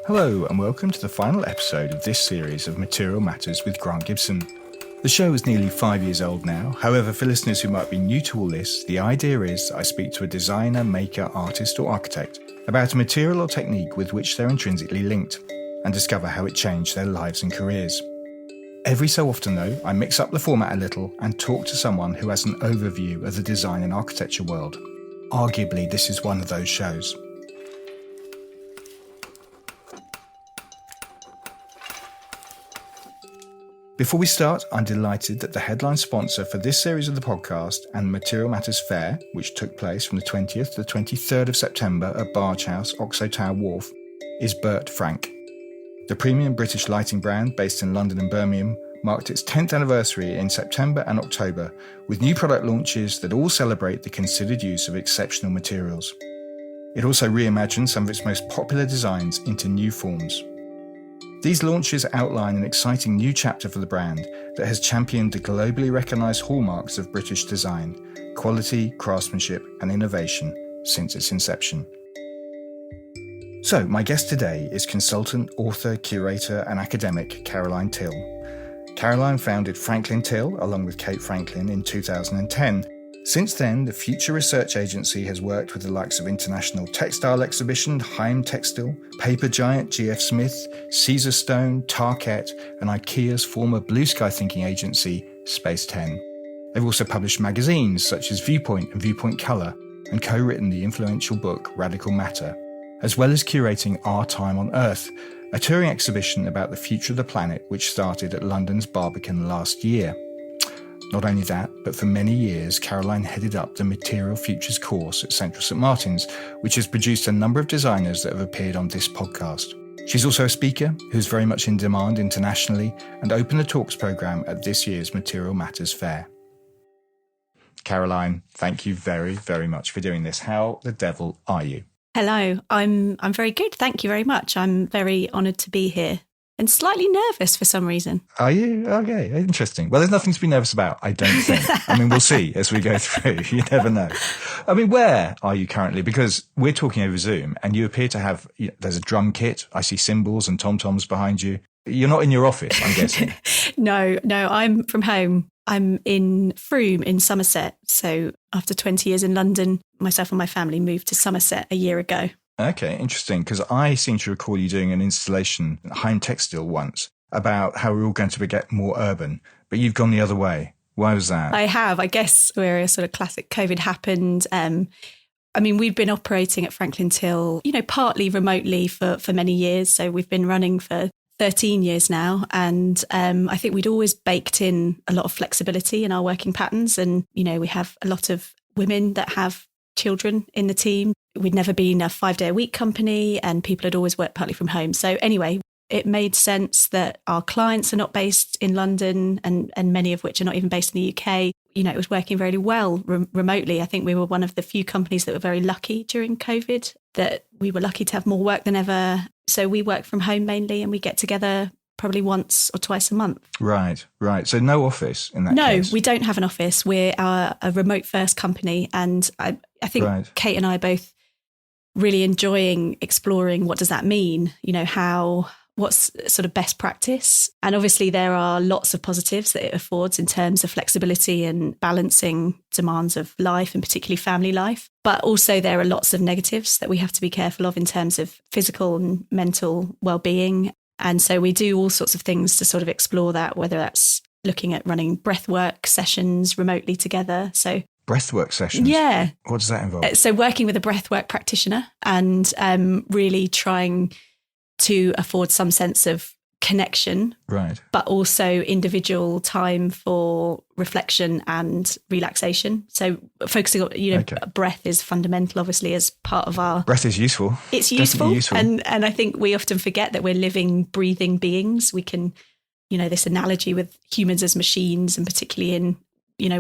Hello and welcome to the final episode of this series of Material Matters with Grant Gibson. The show is nearly 5 years old now. However, for listeners who might be new to all this, the idea is that I speak to a designer, maker, artist or architect about a material or technique with which they're intrinsically linked and discover how it changed their lives and careers. Every so often though, I mix up the format a little and talk to someone who has an overview of the design and architecture world. Arguably, this is one of those shows. Before we start, I'm delighted that the headline sponsor for this series of the podcast and Material Matters Fair, which took place from the 20th to the 23rd of September at Barge House, Oxo Tower Wharf, is Burt Frank. The premium British lighting brand based in London and Birmingham marked its 10th anniversary in September and October with new product launches that all celebrate the considered use of exceptional materials. It also reimagined some of its most popular designs into new forms. These launches outline an exciting new chapter for the brand that has championed the globally recognised hallmarks of British design, quality, craftsmanship and innovation since its inception. So, my guest today is consultant, author, curator and academic Caroline Till. Caroline founded Franklin Till along with Kate Franklin in 2010. Since then, the Future Research Agency has worked with the likes of international textile exhibition Heimtextil, paper giant G.F. Smith, Caesarstone, Tarkett, and IKEA's former blue sky thinking agency, Space 10. They've also published magazines such as Viewpoint and Viewpoint Colour, and co-written the influential book Radical Matter, as well as curating Our Time on Earth, a touring exhibition about the future of the planet which started at London's Barbican last year. Not only that, but for many years, Caroline headed up the Material Futures course at Central St Martin's, which has produced a number of designers that have appeared on this podcast. She's also a speaker who's very much in demand internationally and opened the talks programme at this year's Material Matters Fair. Caroline, thank you very, very much for doing this. How the devil are you? Hello, I'm very good. Thank you very much. I'm very honoured to be here. And slightly nervous for some reason. Are you? Okay, interesting. Well, there's nothing to be nervous about, I don't think. I mean, we'll see as we go through. You never know. I mean, where are you currently? Because we're talking over Zoom and you appear to have, there's a drum kit. I see cymbals and tom-toms behind you. You're not in your office, I'm guessing. No, I'm from home. I'm in Frome in Somerset. So after 20 years in London, myself and my family moved to Somerset a year ago. Okay, interesting, because I seem to recall you doing an installation at Heimtextil once about how we're all going to get more urban, but you've gone the other way. Why was that? I have. I guess we're a sort of classic COVID happened. I mean, we've been operating at Franklin Till, partly remotely for many years. So we've been running for 13 years now. And I think we'd always baked in a lot of flexibility in our working patterns. And, we have a lot of women that have children in the team. We'd never been a 5-day-a-week company and people had always worked partly from home. So anyway, it made sense that our clients are not based in London and many of which are not even based in the UK. It was working very well remotely. I think we were one of the few companies that were very lucky during COVID, that we were lucky to have more work than ever. So we work from home mainly and we get together probably once or twice a month. Right. So no office in that case? No, we don't have an office. We're a remote first company. And I think Kate and I are both really enjoying exploring what does that mean, what's sort of best practice. And obviously there are lots of positives that it affords in terms of flexibility and balancing demands of life and particularly family life. But also there are lots of negatives that we have to be careful of in terms of physical and mental well-being. And so we do all sorts of things to sort of explore that, whether that's looking at running breathwork sessions remotely together. So breathwork sessions? Yeah. What does that involve? So working with a breathwork practitioner and really trying to afford some sense of connection, right? But also individual time for reflection and relaxation. So focusing on, breath is fundamental, obviously, as part of our... Breath is useful. It's useful. And I think we often forget that we're living, breathing beings. We can, this analogy with humans as machines and particularly in,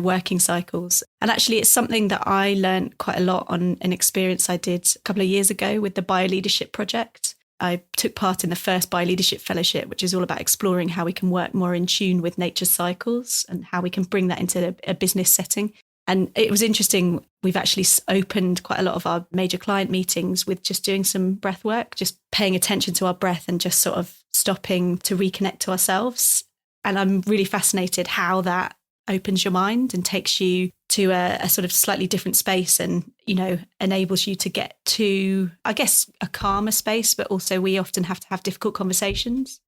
working cycles. And actually it's something that I learned quite a lot on an experience I did a couple of years ago with the Bioleadership Project. I took part in the first Bioleadership Fellowship, which is all about exploring how we can work more in tune with nature's cycles and how we can bring that into a business setting. And it was interesting We've actually opened quite a lot of our major client meetings with just doing some breath work, just paying attention to our breath and just sort of stopping to reconnect to ourselves. And I'm really fascinated how that opens your mind and takes you to a sort of slightly different space and, you know, enables you to get to, I guess, a calmer space. But also we often have to have difficult conversations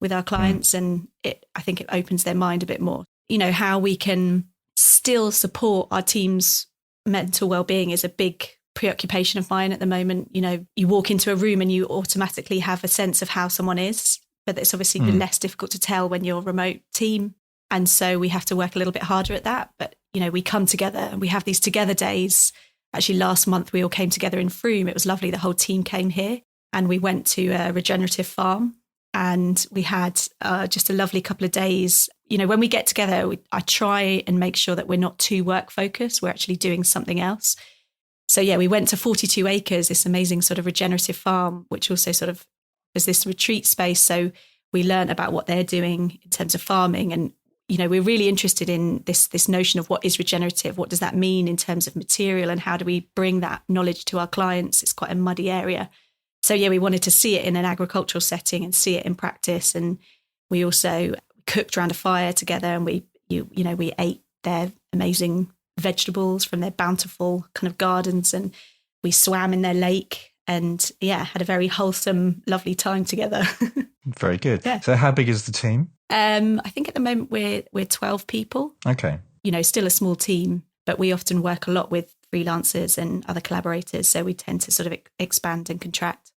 with our clients and I think it opens their mind a bit more. You know, how we can still support our team's mental well-being is a big preoccupation of mine at the moment. You know, you walk into a room and you automatically have a sense of how someone is, but it's obviously less difficult to tell when you're a remote team. And so we have to work a little bit harder at that. But, you know, we come together and we have these together days. Actually, last month, we all came together in Frome. It was lovely. The whole team came here and we went to a regenerative farm and we had just a lovely couple of days. You know, when we get together, I try and make sure that we're not too work focused. We're actually doing something else. So, yeah, we went to 42 acres, this amazing sort of regenerative farm, which also sort of is this retreat space. So we learned about what they're doing in terms of farming. And, you know, we're really interested in this notion of what is regenerative. What does that mean in terms of material and how do we bring that knowledge to our clients? It's quite a muddy area. So, yeah, we wanted to see it in an agricultural setting and see it in practice. And we also cooked around a fire together and we ate their amazing vegetables from their bountiful kind of gardens and we swam in their lake and, yeah, had a very wholesome, lovely time together. Very good. Yeah. So how big is the team? I think at the moment we're 12 people. Okay. You know, still a small team, but we often work a lot with freelancers and other collaborators. So we tend to sort of expand and contract.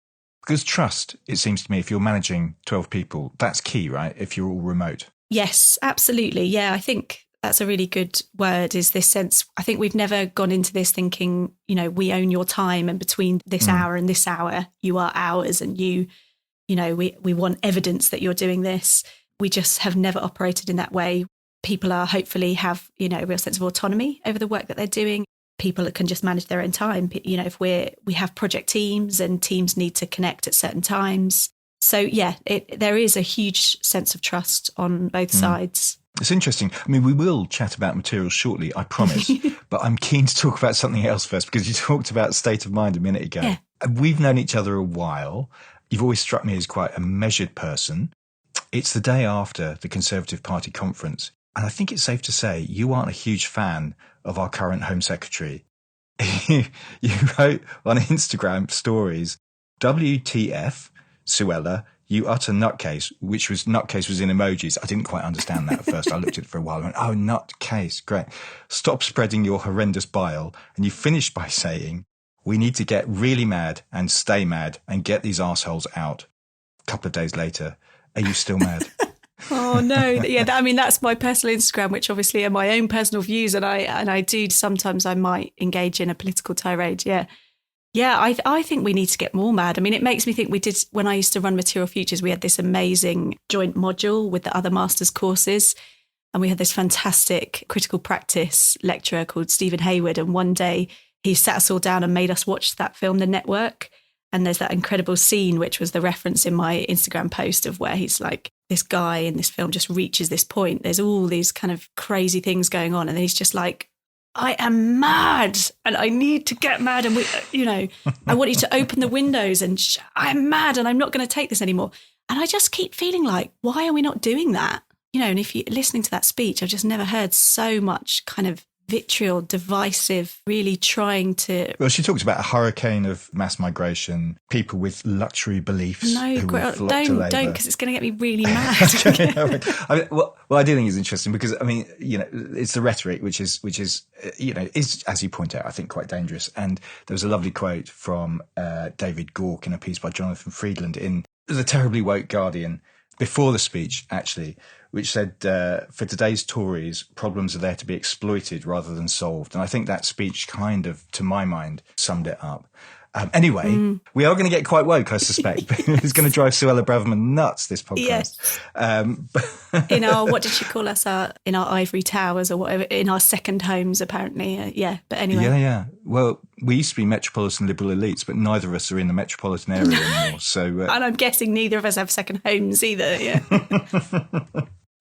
Because trust, it seems to me, if you're managing 12 people, that's key, right? If you're all remote. Yes, absolutely. Yeah, I think that's a really good word, is this sense. I think we've never gone into this thinking, you know, we own your time and between this hour and this hour, you are ours and you know, we want evidence that you're doing this. We just have never operated in that way. People are hopefully have, you know, a real sense of autonomy over the work that they're doing. People that can just manage their own time. You know, if we have project teams and teams need to connect at certain times. So, yeah, there is a huge sense of trust on both sides. It's interesting. I mean, we will chat about materials shortly, I promise. But I'm keen to talk about something else first because you talked about state of mind a minute ago. Yeah. We've known each other a while. You've always struck me as quite a measured person. It's the day after the Conservative Party conference. And I think it's safe to say you aren't a huge fan of our current Home Secretary. You wrote on Instagram stories, WTF, Suella, you utter nutcase, which was nutcase was in emojis. I didn't quite understand that at first. I looked at it for a while and went, oh, nutcase, great. Stop spreading your horrendous bile. And you finished by saying, we need to get really mad and stay mad and get these arseholes out. A couple of days later, are you still mad? Oh, no. Yeah, I mean, that's my personal Instagram, which obviously are my own personal views. And I do sometimes I might engage in a political tirade. Yeah. Yeah, I think we need to get more mad. I mean, it makes me think when I used to run Material Futures, we had this amazing joint module with the other master's courses. And we had this fantastic critical practice lecturer called Stephen Hayward. And one day he sat us all down and made us watch that film, The Network. And there's that incredible scene, which was the reference in my Instagram post of where he's like, this guy in this film just reaches this point. There's all these kind of crazy things going on. And then he's just like, I am mad and I need to get mad. And I want you to open the windows and I'm mad and I'm not going to take this anymore. And I just keep feeling like, why are we not doing that? You know, and if you're listening to that speech, I've just never heard so much kind of vitriol, divisive, really trying to... Well, she talked about a hurricane of mass migration, people with luxury beliefs. No, don't, because it's going to get me really mad. I do think it's interesting because, I mean, you know, it's the rhetoric, which is, you know, is, as you point out, I think quite dangerous. And there was a lovely quote from David Gork in a piece by Jonathan Friedland in the terribly woke Guardian before the speech, actually, which said, for today's Tories, problems are there to be exploited rather than solved. And I think that speech kind of, to my mind, summed it up. Anyway, we are going to get quite woke, I suspect. It's going to drive Suella Braverman nuts, this podcast. Yes. In our, what did she call us? In our ivory towers or whatever, in our second homes, apparently. But anyway. Yeah. Well, we used to be metropolitan liberal elites, but neither of us are in the metropolitan area anymore. So, and I'm guessing neither of us have second homes either, yeah.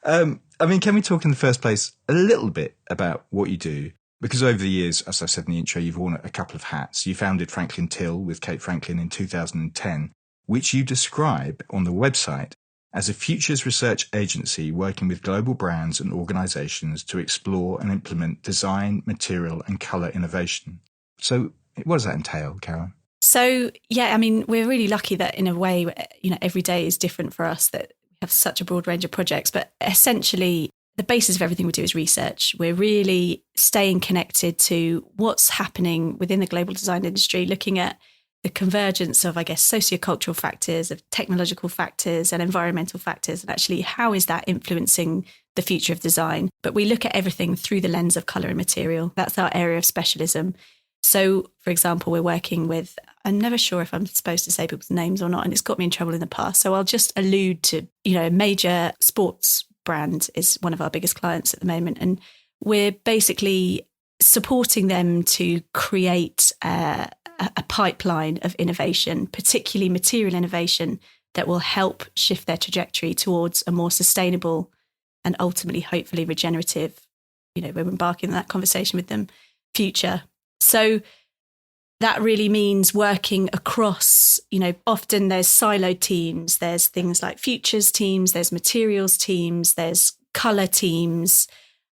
I mean, can we talk in the first place a little bit about what you do? Because over the years, as I said in the intro, you've worn a couple of hats. You founded Franklin Till with Kate Franklin in 2010, which you describe on the website as a futures research agency working with global brands and organizations to explore and implement design, material and color innovation. So what does that entail, Karen? So, yeah, I mean, we're really lucky that in a way, every day is different for us, that we have such a broad range of projects. But essentially, the basis of everything we do is research. We're really staying connected to what's happening within the global design industry, looking at the convergence of, I guess, sociocultural factors, of technological factors and environmental factors, and actually how is that influencing the future of design. But we look at everything through the lens of colour and material. That's our area of specialism. So, for example, we're working with, I'm never sure if I'm supposed to say people's names or not, and it's got me in trouble in the past. So I'll just allude to, a major sports brand is one of our biggest clients at the moment. And we're basically supporting them to create a pipeline of innovation, particularly material innovation, that will help shift their trajectory towards a more sustainable and ultimately, hopefully, regenerative, we're embarking on that conversation with them, future. So that really means working across, often there's siloed teams, there's things like futures teams, there's materials teams, there's colour teams,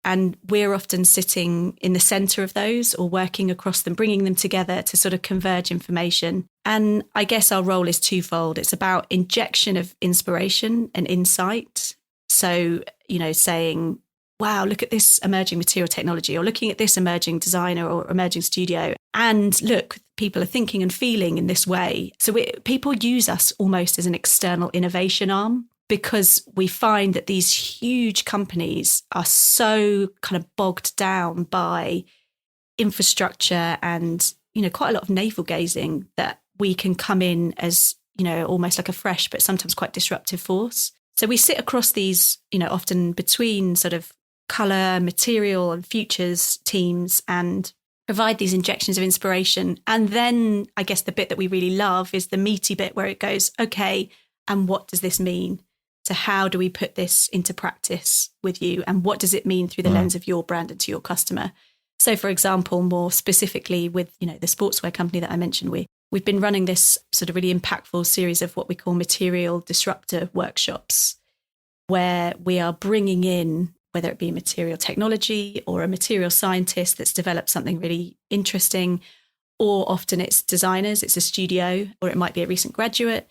and we're often sitting in the centre of those or working across them, bringing them together to sort of converge information. And I guess our role is twofold. It's about injection of inspiration and insight. So, saying, wow, look at this emerging material technology, or looking at this emerging designer or emerging studio. And look, people are thinking and feeling in this way. So people use us almost as an external innovation arm, because we find that these huge companies are so kind of bogged down by infrastructure and, quite a lot of navel gazing, that we can come in as, almost like a fresh but sometimes quite disruptive force. So we sit across these, often between sort of colour, material and futures teams, and provide these injections of inspiration. And then I guess the bit that we really love is the meaty bit where it goes, okay, and what does this mean? So how do we put this into practice with you? And what does it mean through the lens of your brand and to your customer? So for example, more specifically with, the sportswear company that I mentioned, we've been running this sort of really impactful series of what we call material disruptor workshops, where we are bringing in, whether it be material technology or a material scientist that's developed something really interesting, or often it's designers, it's a studio, or it might be a recent graduate.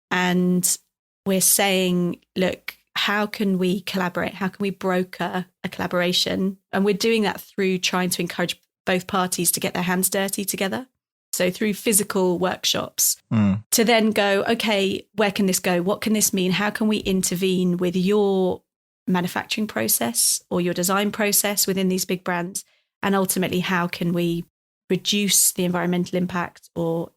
And we're saying, look, how can we collaborate? How can we broker a collaboration? And we're doing that through trying to encourage both parties to get their hands dirty together. So through physical workshops to then go, okay, where can this go? What can this mean? How can we intervene with your manufacturing process or your design process within these big brands? And ultimately, how can we reduce the environmental impact or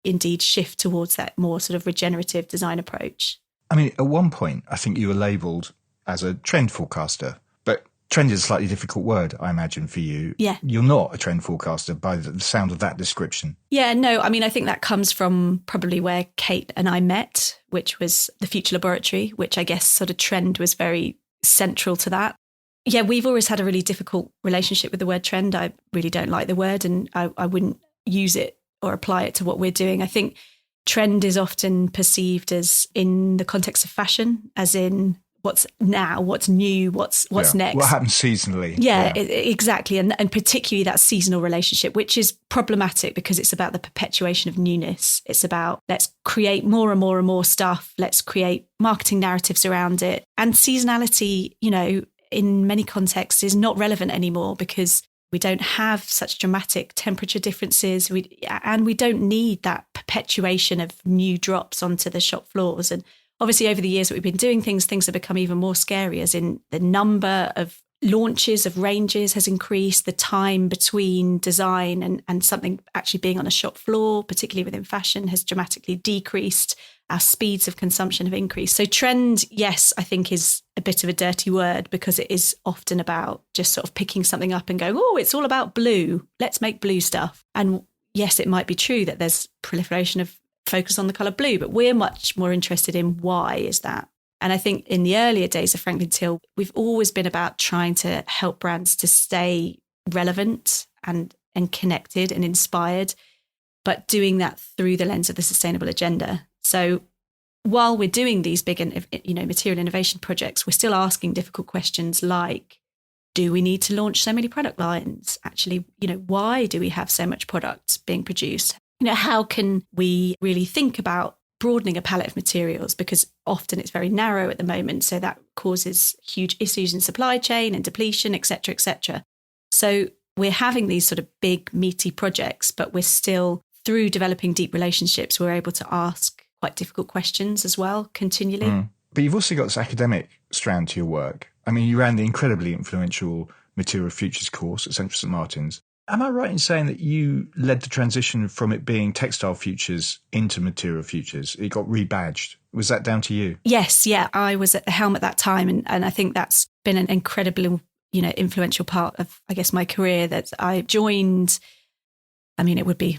indeed shift towards that more sort of regenerative design approach? I mean, at one point, I think you were labelled as a trend forecaster, but trend is a slightly difficult word, I imagine, for you. Yeah. You're not a trend forecaster by the sound of that description. Yeah, no, I mean, I think that comes from probably where Kate and I met, which was the Future Laboratory, which I guess sort of trend was very central to that. Yeah, we've always had a really difficult relationship with the word trend. I really don't like the word, and I wouldn't use it or apply it to what we're doing. I think trend is often perceived as in the context of fashion, as in what's now, what's new, what's next. What happens seasonally. Yeah. Exactly. And particularly that seasonal relationship, which is problematic because it's about the perpetuation of newness. It's about let's create more and more and more stuff. Let's create marketing narratives around it. And seasonality, in many contexts is not relevant anymore because we don't have such dramatic temperature differences. And we don't need that perpetuation of new drops onto the shop floors. And obviously over the years that we've been doing things have become even more scary, as in the number of launches of ranges has increased, the time between design and something actually being on a shop floor, particularly within fashion, has dramatically decreased. Our speeds of consumption have increased. So trend, yes, I think is a bit of a dirty word because it is often about just sort of picking something up and going, oh, it's all about blue. Let's make blue stuff. And yes, it might be true that there's proliferation of focus on the colour blue, but we're much more interested in why is that? And I think in the earlier days of Franklin Till, we've always been about trying to help brands to stay relevant and connected and inspired, but doing that through the lens of the sustainable agenda. So while we're doing these big, material innovation projects, we're still asking difficult questions like, do we need to launch so many product lines? Actually, why do we have so much product being produced? How can we really think about broadening a palette of materials? Because often it's very narrow at the moment. So that causes huge issues in supply chain and depletion, et cetera, et cetera. So we're having these sort of big, meaty projects, but we're still, through developing deep relationships, we're able to ask quite difficult questions as well, continually. But you've also got this academic strand to your work. I mean, you ran the incredibly influential Material Futures course at Central St Martin's. Am I right in saying that you led the transition from it being Textile Futures into Material Futures? It got rebadged. Was that down to you? Yes, yeah. I was at the helm at that time, and I think that's been an incredibly, influential part of, I guess, my career. That I joined, it would be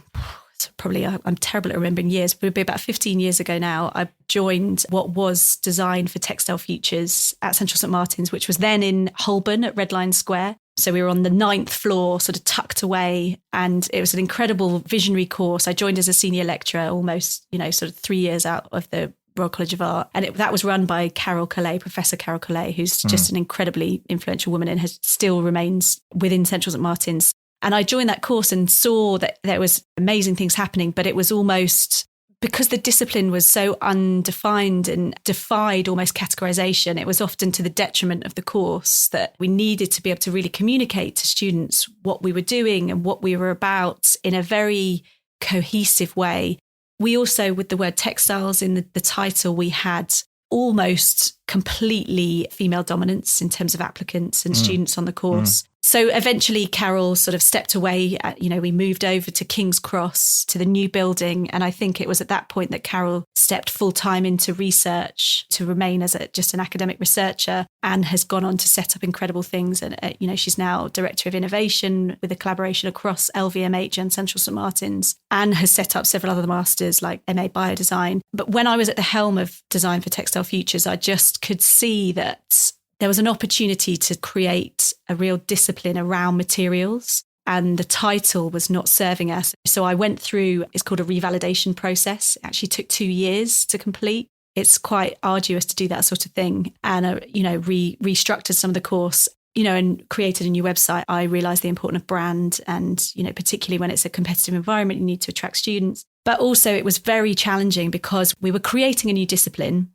probably, I'm terrible at remembering years, but it would be about 15 years ago now. I joined what was designed for Textile Futures at Central St Martin's, which was then in Holborn at Red Lion Square. So we were on the 9th floor, sort of tucked away, and it was an incredible visionary course. I joined as a senior lecturer almost, sort of 3 years out of the Royal College of Art. And that was run by Professor Carol Collet, who's just an incredibly influential woman and still remains within Central St Martin's. And I joined that course and saw that there was amazing things happening, but it was almost, because the discipline was so undefined and defied almost categorization, it was often to the detriment of the course, that we needed to be able to really communicate to students what we were doing and what we were about in a very cohesive way. We also, with the word textiles in the title, we had almost completely female dominance in terms of applicants and students on the course. So eventually Carol sort of stepped away. We moved over to King's Cross, to the new building. And I think it was at that point that Carol stepped full time into research to remain as just an academic researcher, and has gone on to set up incredible things. And, she's now Director of Innovation with a collaboration across LVMH and Central St Martin's, and has set up several other masters like MA Biodesign. But when I was at the helm of Design for Textile Futures, I just could see that there was an opportunity to create a real discipline around materials, and the title was not serving us. So I went through, it's called a revalidation process. It actually took 2 years to complete. It's quite arduous to do that sort of thing. And, restructured some of the course, and created a new website. I realised the importance of brand, and, particularly when it's a competitive environment, you need to attract students. But also it was very challenging because we were creating a new discipline,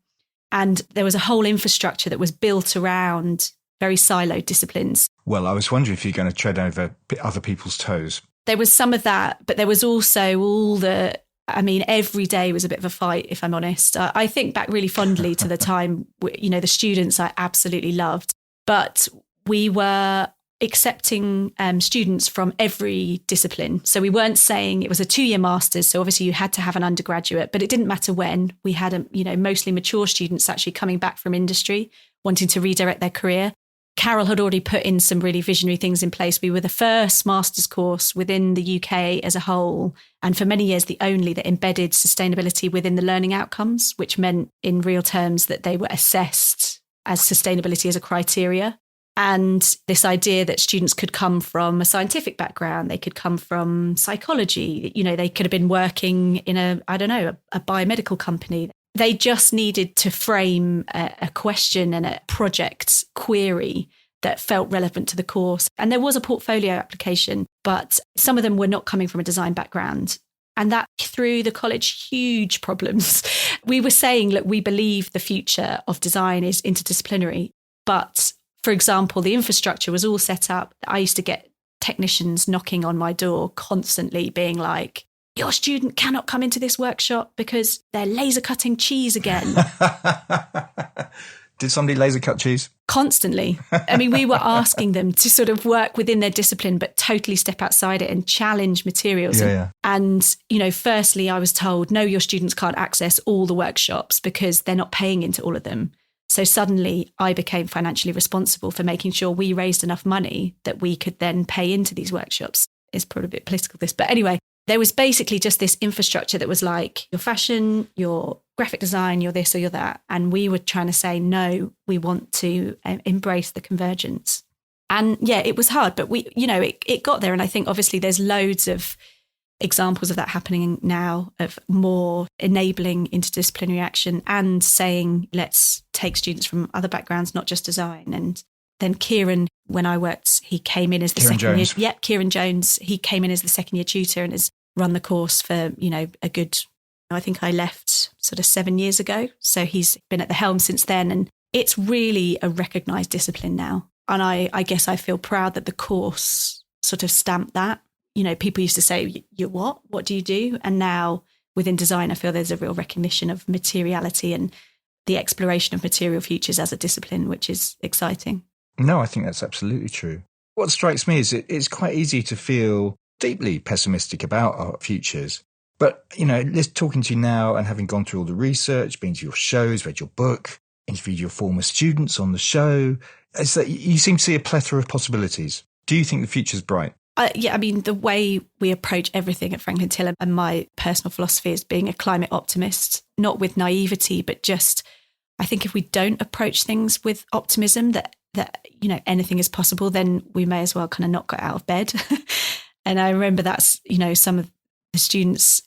and there was a whole infrastructure that was built around very siloed disciplines. Well, I was wondering if you're going to tread over other people's toes. There was some of that, but there was also every day was a bit of a fight, if I'm honest. I think back really fondly to the time, the students I absolutely loved, but we were accepting students from every discipline. So we weren't saying it was a 2-year master's. So obviously you had to have an undergraduate, but it didn't matter when. We had, mostly mature students actually coming back from industry, wanting to redirect their career. Carol had already put in some really visionary things in place. We were the first master's course within the UK as a whole, and for many years the only that embedded sustainability within the learning outcomes, which meant in real terms that they were assessed as sustainability as a criteria. And this idea that students could come from a scientific background, they could come from psychology, they could have been working in a biomedical company. They just needed to frame a question and a project query that felt relevant to the course. And there was a portfolio application, but some of them were not coming from a design background. And that threw the college huge problems. We were saying, look, we believe the future of design is interdisciplinary, but for example, the infrastructure was all set up. I used to get technicians knocking on my door constantly being like, your student cannot come into this workshop because they're laser cutting cheese again. Did somebody laser cut cheese? Constantly. We were asking them to sort of work within their discipline, but totally step outside it and challenge materials. Yeah. And, firstly, I was told, no, your students can't access all the workshops because they're not paying into all of them. So suddenly I became financially responsible for making sure we raised enough money that we could then pay into these workshops. It's probably a bit political, this. But anyway, there was basically just this infrastructure that was like your fashion, your graphic design, your this or your that. And we were trying to say, no, we want to embrace the convergence. And yeah, it was hard, but it got there. And I think obviously there's loads of examples of that happening now, of more enabling interdisciplinary action and saying, let's take students from other backgrounds, not just design. And then Kieran, when I worked, he came in as the second year. Yep, Kieran Jones. He came in as the second year tutor and has run the course for, a good, I think I left sort of 7 years ago. So he's been at the helm since then. And it's really a recognised discipline now. And I guess I feel proud that the course sort of stamped that. People used to say, you what? What do you do? And now within design, I feel there's a real recognition of materiality and the exploration of material futures as a discipline, which is exciting. No, I think that's absolutely true. What strikes me is it's quite easy to feel deeply pessimistic about our futures. But, talking to you now and having gone through all the research, been to your shows, read your book, interviewed your former students on the show, is that you seem to see a plethora of possibilities. Do you think the future's bright? The way we approach everything at Franklin Till, and my personal philosophy is being a climate optimist, not with naivety, but just, I think if we don't approach things with optimism that anything is possible, then we may as well kind of not get out of bed. And I remember that's, some of the students,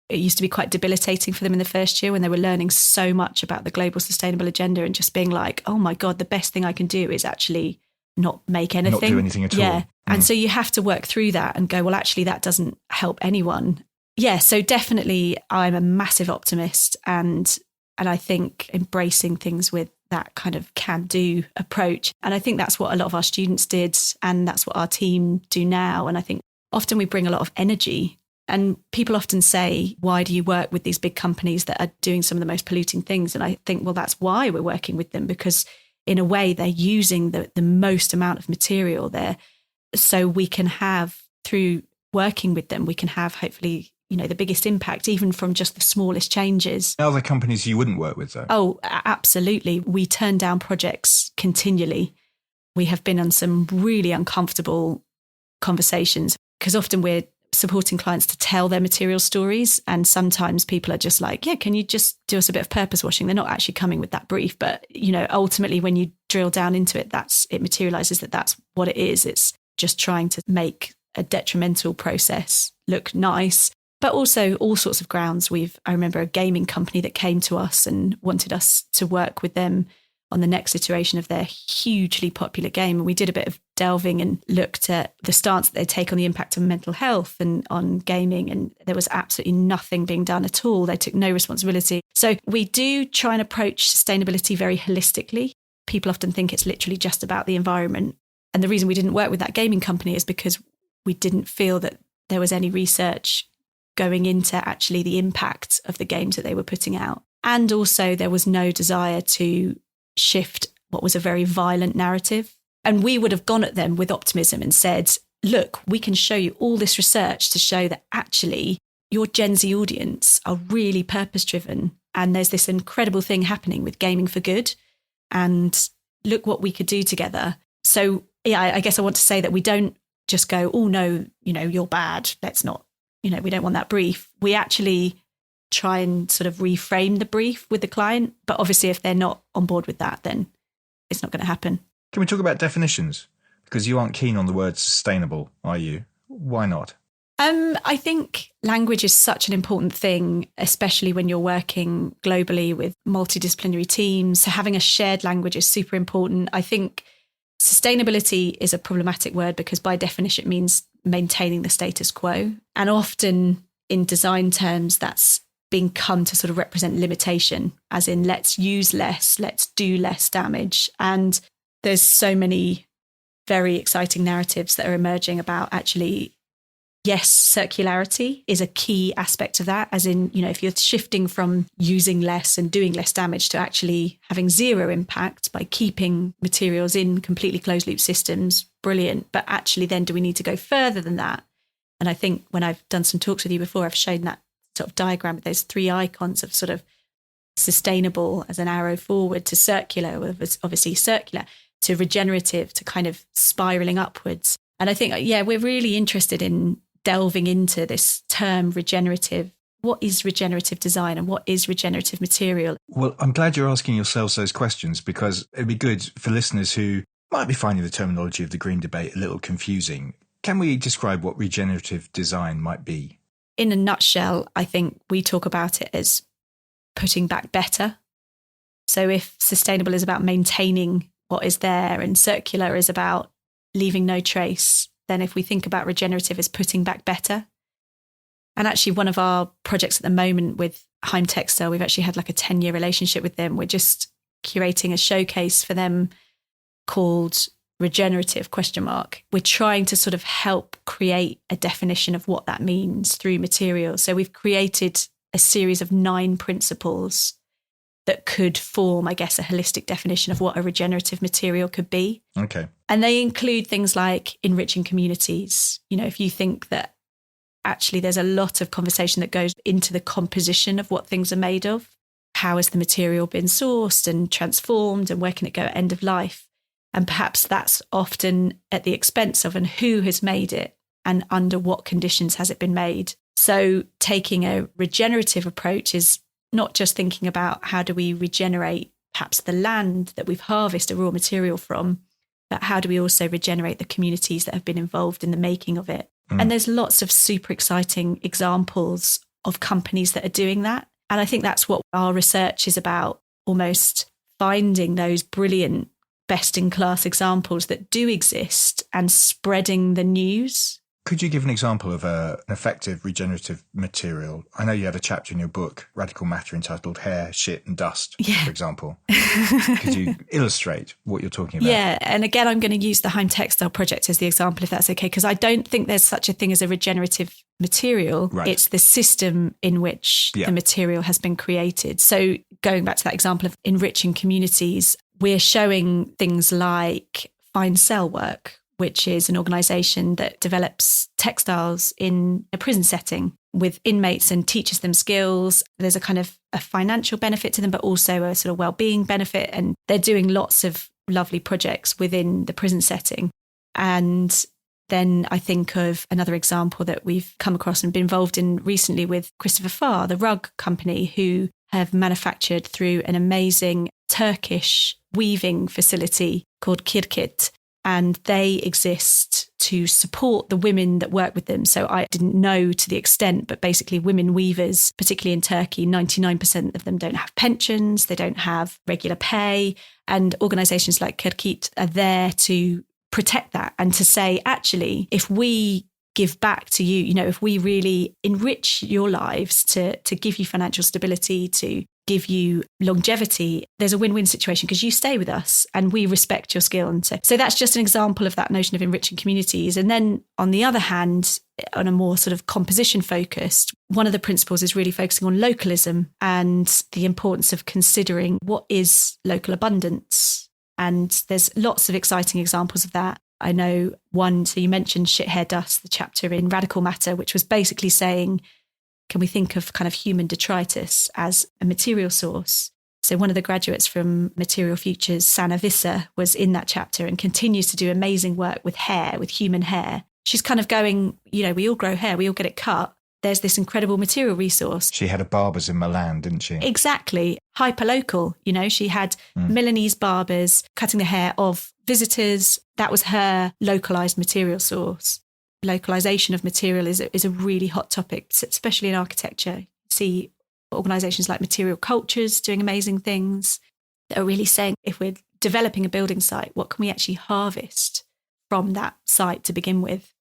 it used to be quite debilitating for them in the first year when they were learning so much about the global sustainable agenda and just being like, oh my God, the best thing I can do is actually not make anything. Not do anything at all. Yeah. And so you have to work through that and go, well, actually, that doesn't help anyone. Yeah. So definitely I'm a massive optimist and I think embracing things with that kind of can-do approach. And I think that's what a lot of our students did. And that's what our team do now. And I think often we bring a lot of energy. And people often say, why do you work with these big companies that are doing some of the most polluting things? And I think, well, that's why we're working with them, because in a way they're using the most amount of material there. So we can have, through working with them, we can have hopefully, the biggest impact, even from just the smallest changes. Are there companies you wouldn't work with though? Oh, absolutely. We turn down projects continually. We have been on some really uncomfortable conversations because often we're supporting clients to tell their material stories. And sometimes people are just like, yeah, can you just do us a bit of purpose washing? They're not actually coming with that brief. But, ultimately, when you drill down into it, it materializes that's what it is. It's just trying to make a detrimental process look nice, but also all sorts of grounds. I remember a gaming company that came to us and wanted us to work with them on the next iteration of their hugely popular game. And we did a bit of delving and looked at the stance that they take on the impact of mental health and on gaming. And there was absolutely nothing being done at all. They took no responsibility. So we do try and approach sustainability very holistically. People often think it's literally just about the environment. And the reason we didn't work with that gaming company is because we didn't feel that there was any research going into actually the impact of the games that they were putting out. And also there was no desire to shift what was a very violent narrative. And we would have gone at them with optimism and said, look, we can show you all this research to show that actually your Gen Z audience are really purpose driven. And there's this incredible thing happening with gaming for good. And look what we could do together. So yeah, I guess I want to say that we don't just go, oh no, you're bad. Let's not, we don't want that brief. We actually try and sort of reframe the brief with the client. But obviously, if they're not on board with that, then it's not going to happen. Can we talk about definitions? Because you aren't keen on the word sustainable, are you? Why not? I think language is such an important thing, especially when you're working globally with multidisciplinary teams. So having a shared language is super important. I think sustainability is a problematic word because by definition it means maintaining the status quo. And often in design terms, that's been come to sort of represent limitation, as in let's use less, let's do less damage. And there's so many very exciting narratives that are emerging about actually, yes, circularity is a key aspect of that, as in, if you're shifting from using less and doing less damage to actually having zero impact by keeping materials in completely closed loop systems, brilliant. But actually then do we need to go further than that? And I think when I've done some talks with you before, I've shown that sort of diagram with those three icons of sort of sustainable as an arrow forward to circular, obviously circular, to regenerative, to kind of spiraling upwards. And I think, we're really interested in delving into this term regenerative. What is regenerative design and what is regenerative material? Well, I'm glad you're asking yourselves those questions because it'd be good for listeners who Might be finding the terminology of the green debate a little confusing. Can we describe what regenerative design might be? In a nutshell, I think we talk about it as putting back better. So if sustainable is about maintaining what is there and circular is about leaving no trace, then if we think about regenerative as putting back better. And actually one of our projects at the moment with Heimtextil, we've actually had like a 10-year relationship with them. We're just curating a showcase for them called regenerative ? We're trying to sort of help create a definition of what that means through materials. So we've created a series of 9 principles that could form, I guess, a holistic definition of what a regenerative material could be. Okay. And they include things like enriching communities. You know, if you think that actually there's a lot of conversation that goes into the composition of what things are made of, how has the material been sourced and transformed and where can it go at end of life? And perhaps that's often at the expense of and who has made it and under what conditions has it been made. So taking a regenerative approach is not just thinking about how do we regenerate perhaps the land that we've harvested a raw material from, but how do we also regenerate the communities that have been involved in the making of it? And there's lots of super exciting examples of companies that are doing that. And I think that's what our research is about, almost finding those brilliant, best-in-class examples that do exist and spreading the news. Could you give an example of an effective regenerative material? I know you had a chapter in your book, Radical Matter, entitled Hair, Shit and Dust, for example. Could you illustrate what you're talking about? Yeah, and again, I'm going to use the Heimtextil project as the example, if that's okay, because I don't think there's such a thing as a regenerative material. Right. It's the system in which the material has been created. So going back to that example of enriching communities, we're showing things like Fine Cell Work, which is an organisation that develops textiles in a prison setting with inmates and teaches them skills. There's a kind of a financial benefit to them, but also a sort of well-being benefit. And they're doing lots of lovely projects within the prison setting. And then I think of another example that we've come across and been involved in recently with Christopher Farr, the rug company, who have manufactured through an amazing Turkish weaving facility called Tarkett. And they exist to support the women that work with them. So I didn't know to the extent, but basically women weavers, particularly in Turkey, 99% of them don't have pensions, they don't have regular pay. And organisations like Tarkett are there to protect that and to say, actually, if we give back to you, you know, if we really enrich your lives to give you financial stability, to give you longevity, there's a win-win situation because you stay with us and we respect your skill. And so that's just an example of that notion of enriching communities. And then on the other hand, on a more sort of composition focused, one of the principles is really focusing on localism and the importance of considering what is local abundance. And there's lots of exciting examples of that. I know one, so you mentioned Shit, Hair, Dust, the chapter in Radical Matter, which was basically saying, can we think of kind of human detritus as a material source? So one of the graduates from Material Futures, Sana Visser, was in that chapter and continues to do amazing work with hair, with human hair. She's kind of going, you know, we all grow hair, we all get it cut. There's this incredible material resource. She had a barber's in Milan, didn't she? Exactly. Hyperlocal. You know, she had Milanese barbers cutting the hair of visitors. That was her localised material source. Localisation of material is a really hot topic, especially in architecture. You see organisations like Material Cultures doing amazing things that are really saying, if we're developing a building site, what can we actually harvest from that site to begin with?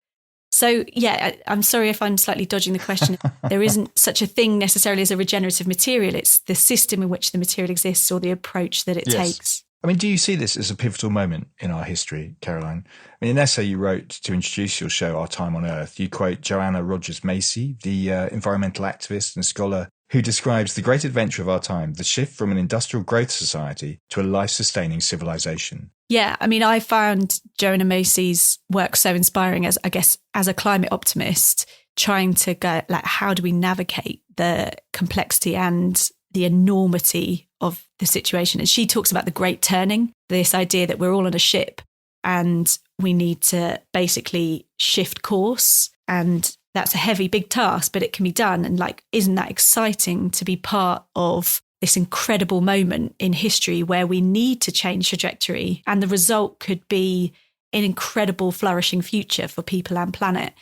So, yeah, I'm sorry if I'm slightly dodging the question. There isn't such a thing necessarily as a regenerative material. It's the system in which the material exists or the approach that it takes. I mean, do you see this as a pivotal moment in our history, Caroline? I mean, in an essay you wrote to introduce your show, Our Time on Earth, you quote Joanna Rogers-Macy, the environmental activist and scholar who describes the great adventure of our time, the shift from an industrial growth society to a life-sustaining civilization. Yeah, I mean, I found Joanna Macy's work so inspiring as, I guess, as a climate optimist, trying to go, like, how do we navigate the complexity and the enormity of the situation? And she talks about the great turning, this idea that we're all on a ship and we need to basically shift course. And that's a heavy, big task, but it can be done. And like, isn't that exciting to be part of this incredible moment in history where we need to change trajectory, and the result could be an incredible flourishing future for people and planet.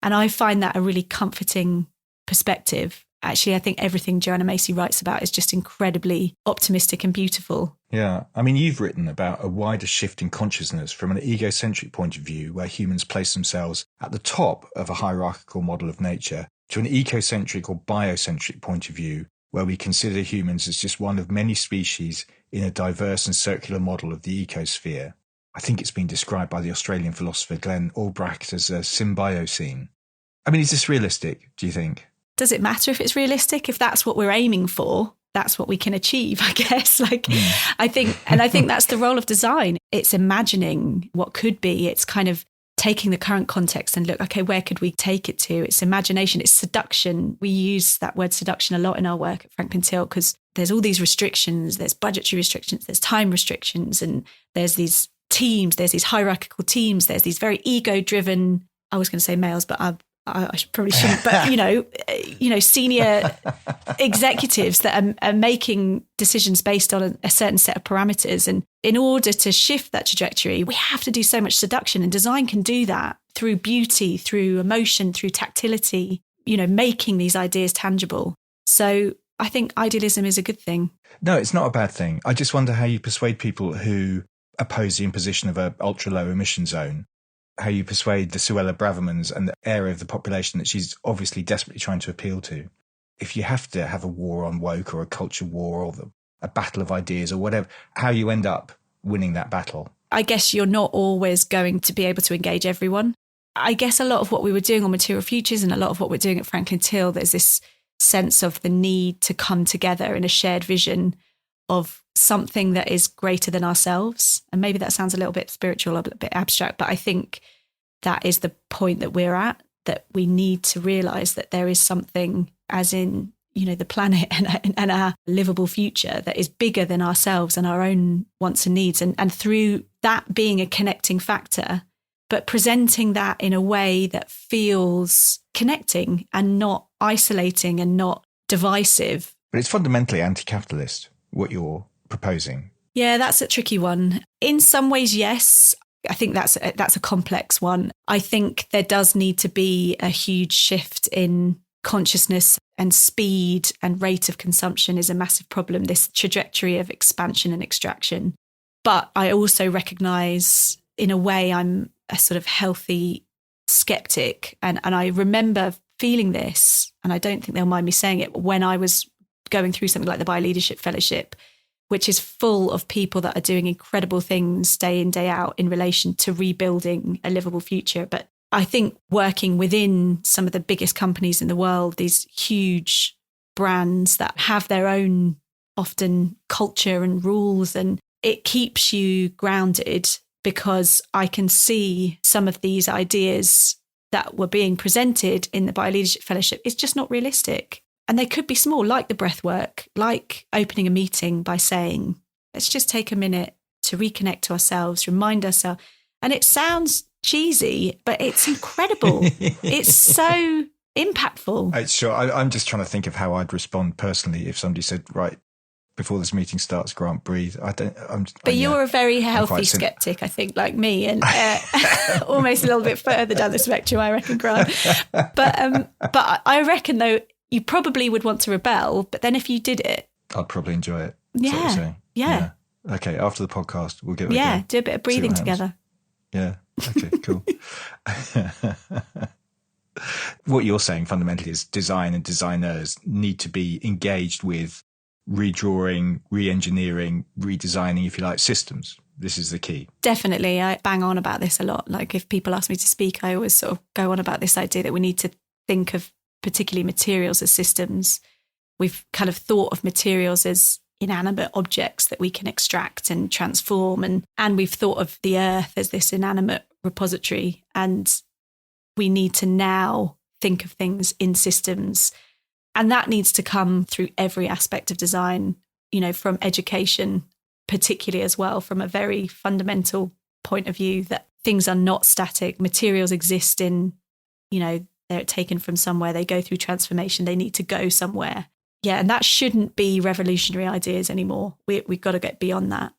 And I find that a really comforting perspective. Actually, I think everything Joanna Macy writes about is just incredibly optimistic and beautiful. Yeah. I mean, you've written about a wider shift in consciousness from an egocentric point of view, where humans place themselves at the top of a hierarchical model of nature, to an ecocentric or biocentric point of view, where we consider humans as just one of many species in a diverse and circular model of the ecosphere. I think it's been described by the Australian philosopher Glenn Albrecht as a symbiocene. I mean, is this realistic, do you think? Does it matter if it's realistic? If that's what we're aiming for, that's what we can achieve, I guess. I think that's the role of design. It's imagining what could be. It's kind of taking the current context and look, okay, where could we take it to? It's imagination, it's seduction. We use that word seduction a lot in our work at Franklin Till because there's all these restrictions, there's budgetary restrictions, there's time restrictions, and there's these teams, there's these hierarchical teams, there's these very ego-driven, I was going to say males, but I probably shouldn't, but senior executives that are making decisions based on a certain set of parameters. And in order to shift that trajectory, we have to do so much seduction, and design can do that through beauty, through emotion, through tactility, making these ideas tangible. So I think idealism is a good thing. No, it's not a bad thing. I just wonder how you persuade people who oppose the imposition of an ultra-low emission zone, how you persuade the Suella Bravermans and the area of the population that she's obviously desperately trying to appeal to. If you have to have a war on woke or a culture war or a battle of ideas or whatever, how you end up winning that battle. I guess you're not always going to be able to engage everyone. I guess a lot of what we were doing on Material Futures and a lot of what we're doing at Franklin Till, there's this sense of the need to come together in a shared vision of something that is greater than ourselves. And maybe that sounds a little bit spiritual, a bit abstract, but I think that is the point that we're at, that we need to realise that there is something, as in, the planet and our livable future, that is bigger than ourselves and our own wants and needs. And through that being a connecting factor, but presenting that in a way that feels connecting and not isolating and not divisive. But it's fundamentally anti-capitalist, what you're proposing. Yeah, that's a tricky one. In some ways, yes. I think that's a complex one. I think there does need to be a huge shift in consciousness, and speed and rate of consumption is a massive problem, this trajectory of expansion and extraction. But I also recognise, in a way, I'm a sort of healthy skeptic. And I remember feeling this, and I don't think they'll mind me saying it, when I was going through something like the Bioleadership Fellowship, which is full of people that are doing incredible things day in, day out in relation to rebuilding a livable future. But I think working within some of the biggest companies in the world, these huge brands that have their own often culture and rules, and it keeps you grounded, because I can see some of these ideas that were being presented in the Bioleadership Fellowship is just not realistic. And they could be small, like the breath work, like opening a meeting by saying, let's just take a minute to reconnect to ourselves, remind ourselves. And it sounds cheesy, but it's incredible. It's so impactful. Sure. I'm just trying to think of how I'd respond personally if somebody said, right, before this meeting starts, Grant, breathe. But you're a very healthy skeptic, I think, like me, and almost a little bit further down the spectrum, I reckon, Grant. But I reckon, though, you probably would want to rebel, but then if you did it, I'd probably enjoy it. Yeah. Okay, after the podcast, we'll give it a go. Do a bit of breathing together. Yeah. Okay, cool. What you're saying fundamentally is design and designers need to be engaged with redrawing, re-engineering, redesigning, if you like, systems. This is the key. Definitely. I bang on about this a lot. Like, if people ask me to speak, I always sort of go on about this idea that we need to think of particularly materials as systems. We've kind of thought of materials as inanimate objects that we can extract and transform. And we've thought of the earth as this inanimate repository. And we need to now think of things in systems. And that needs to come through every aspect of design, from education, particularly as well, from a very fundamental point of view, that things are not static. Materials exist in, they're taken from somewhere, they go through transformation, they need to go somewhere. Yeah, and that shouldn't be revolutionary ideas anymore. We've got to get beyond that.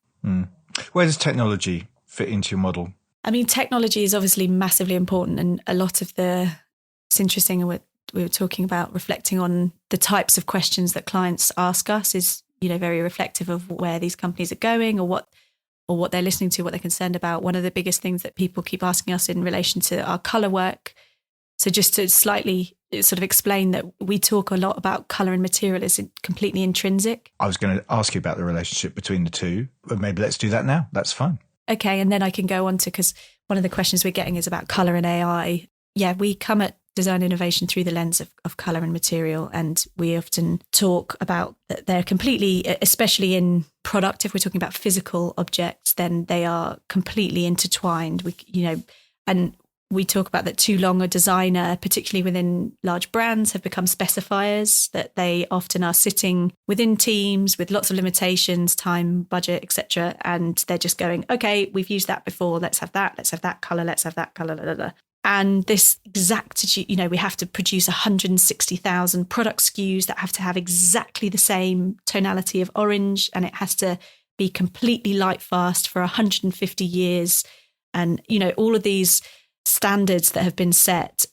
Where does technology fit into your model? I mean, technology is obviously massively important, and a lot of it's interesting, we were talking about reflecting on the types of questions that clients ask us is, very reflective of where these companies are going or what they're listening to, what they're concerned about. One of the biggest things that people keep asking us in relation to our colour work. So just to slightly sort of explain that we talk a lot about colour and material as completely intrinsic. I was going to ask you about the relationship between the two, but maybe let's do that now. That's fine. Okay, and then I can go on to, because one of the questions we're getting is about colour and AI. Yeah, we come at design innovation through the lens of colour and material, and we often talk about that they're completely, especially in product, if we're talking about physical objects, then they are completely intertwined. We talk about that too long a designer, particularly within large brands, have become specifiers, that they often are sitting within teams with lots of limitations, time, budget, etc. And they're just going, okay, we've used that before. Let's have that colour, let's have that colour. Blah, blah, blah. And this we have to produce 160,000 product SKUs that have to have exactly the same tonality of orange, and it has to be completely light fast for 150 years. And, all of these standards that have been set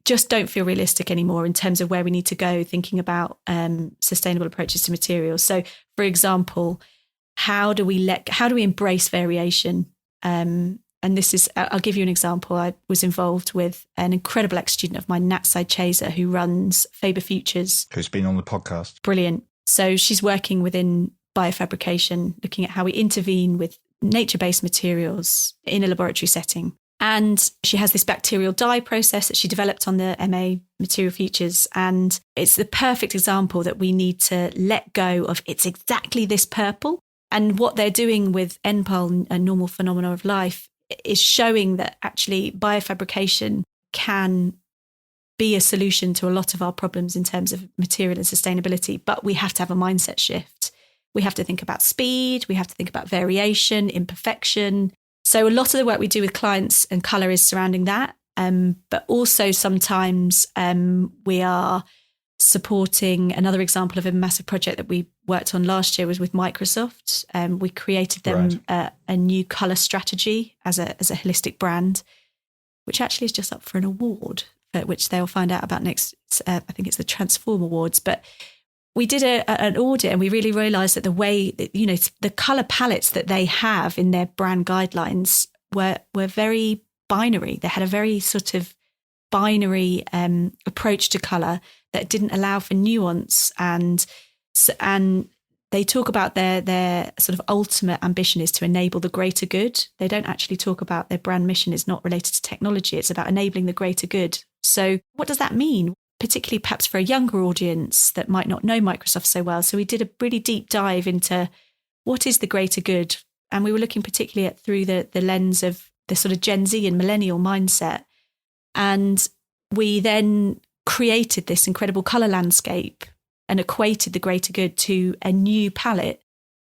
just don't feel realistic anymore in terms of where we need to go, thinking about sustainable approaches to materials. So, for example, how do we embrace variation? And this is, I'll give you an example. I was involved with an incredible ex-student of mine, Natsai Chaser, who runs Faber Futures. Who's been on the podcast. Brilliant. So she's working within biofabrication, looking at how we intervene with nature-based materials in a laboratory setting. And she has this bacterial dye process that she developed on the MA Material Futures. And it's the perfect example that we need to let go of it's exactly this purple. And what they're doing with NPAL, a normal phenomena of life, is showing that actually biofabrication can be a solution to a lot of our problems in terms of material and sustainability. But we have to have a mindset shift. We have to think about speed. We have to think about variation, imperfection. So a lot of the work we do with clients and colour is surrounding that. But also sometimes we are supporting. Another example of a massive project that we worked on last year was with Microsoft. We created them a new colour strategy as a holistic brand, which actually is just up for an award, which they'll find out about next. I think it's the Transform Awards. But we did an audit, and we really realised that the way that, the colour palettes that they have in their brand guidelines were very binary. They had a very sort of binary approach to colour that didn't allow for nuance, and they talk about their sort of ultimate ambition is to enable the greater good. They don't actually talk about their brand mission is not related to technology. It's about enabling the greater good. So what does that mean? Particularly perhaps for a younger audience that might not know Microsoft so well. So we did a really deep dive into what is the greater good. And we were looking particularly at through the lens of the sort of Gen Z and millennial mindset. And we then created this incredible colour landscape and equated the greater good to a new palette,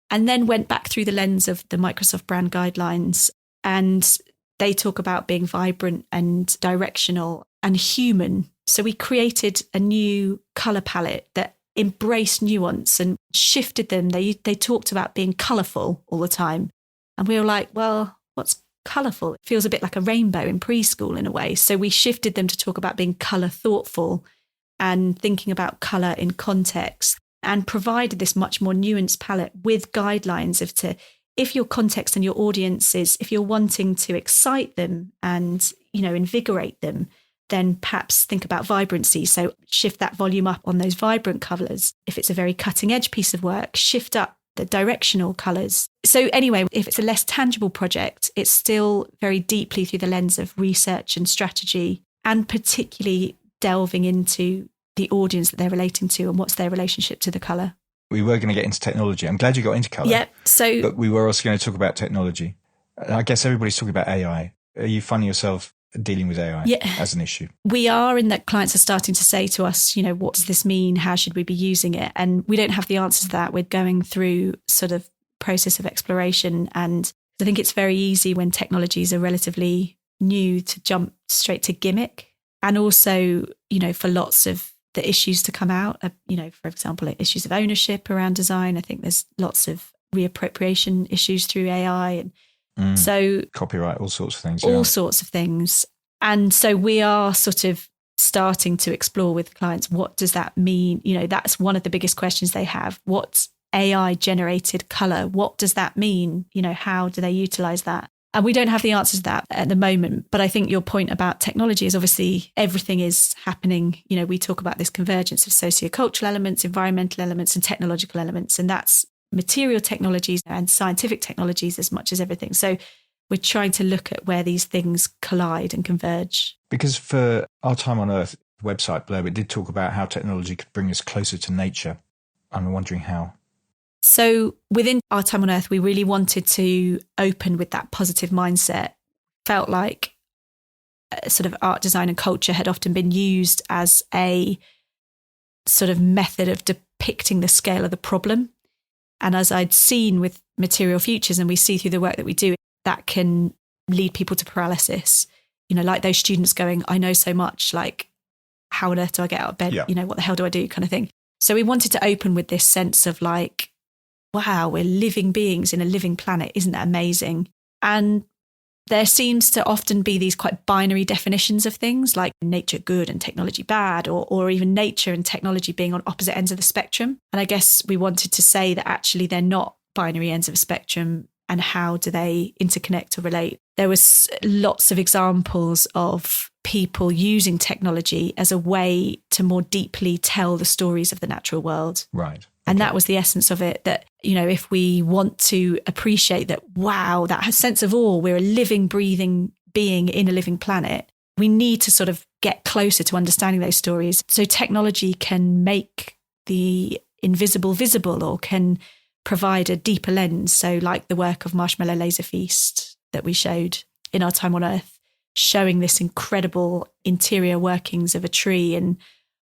and then went back through the lens of the Microsoft brand guidelines. And they talk about being vibrant and directional and human. So we created a new colour palette that embraced nuance and shifted them. They talked about being colourful all the time. And we were like, well, what's colourful? It feels a bit like a rainbow in preschool in a way. So we shifted them to talk about being colour thoughtful and thinking about colour in context, and provided this much more nuanced palette with guidelines if your context and your audience is, if you're wanting to excite them and, invigorate them, then perhaps think about vibrancy. So shift that volume up on those vibrant colours. If it's a very cutting edge piece of work, shift up the directional colours. So anyway, if it's a less tangible project, it's still very deeply through the lens of research and strategy, and particularly delving into the audience that they're relating to and what's their relationship to the colour. We were going to get into technology. I'm glad you got into colour. Yep. But we were also going to talk about technology. I guess everybody's talking about AI. Are you finding yourself dealing with AI as an issue? We are, in that clients are starting to say to us, what does this mean? How should we be using it? And we don't have the answer to that. We're going through sort of process of exploration. And I think it's very easy when technologies are relatively new to jump straight to gimmick. And also, for lots of the issues to come out, for example, issues of ownership around design. I think there's lots of reappropriation issues through AI. And so copyright, all sorts of things. All sorts of things. And so we are sort of starting to explore with clients, what does that mean? That's one of the biggest questions they have. What's AI generated colour? What does that mean? How do they utilise that? And we don't have the answers to that at the moment. But I think your point about technology is obviously everything is happening. We talk about this convergence of sociocultural elements, environmental elements and technological elements. And that's material technologies and scientific technologies as much as everything. So we're trying to look at where these things collide and converge. Because for Our Time on Earth website blurb, it did talk about how technology could bring us closer to nature. I'm wondering how. So within Our Time on Earth, we really wanted to open with that positive mindset. Felt like sort of art, design and culture had often been used as a sort of method of depicting the scale of the problem. And as I'd seen with material futures, and we see through the work that we do, that can lead people to paralysis. Like those students going, I know so much, like how on earth do I get out of bed? Yeah. What the hell do I do kind of thing. So we wanted to open with this sense of like, wow, we're living beings in a living planet. Isn't that amazing? And there seems to often be these quite binary definitions of things like nature good and technology bad, or even nature and technology being on opposite ends of the spectrum. And I guess we wanted to say that actually they're not binary ends of a spectrum, and how do they interconnect or relate? There was lots of examples of people using technology as a way to more deeply tell the stories of the natural world. Right. And that was the essence of it, that, if we want to appreciate that, wow, that sense of awe, we're a living, breathing being in a living planet, we need to sort of get closer to understanding those stories. So technology can make the invisible visible, or can provide a deeper lens. So like the work of Marshmallow Laser Feast that we showed in Our Time on Earth, showing this incredible interior workings of a tree and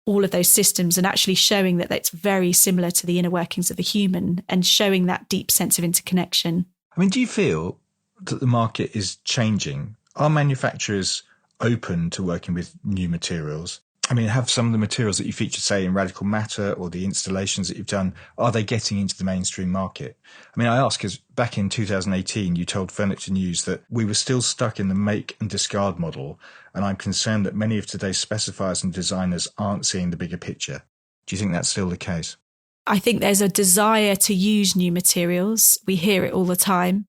all of those systems, and actually showing that it's very similar to the inner workings of the human, and showing that deep sense of interconnection. I mean, do you feel that the market is changing? Are manufacturers open to working with new materials? I mean, have some of the materials that you featured, say, in Radical Matter, or the installations that you've done, are they getting into the mainstream market? I mean, I ask because back in 2018, you told Furniture News that we were still stuck in the make and discard model, and I'm concerned that many of today's specifiers and designers aren't seeing the bigger picture. Do you think that's still the case? I think there's a desire to use new materials. We hear it all the time.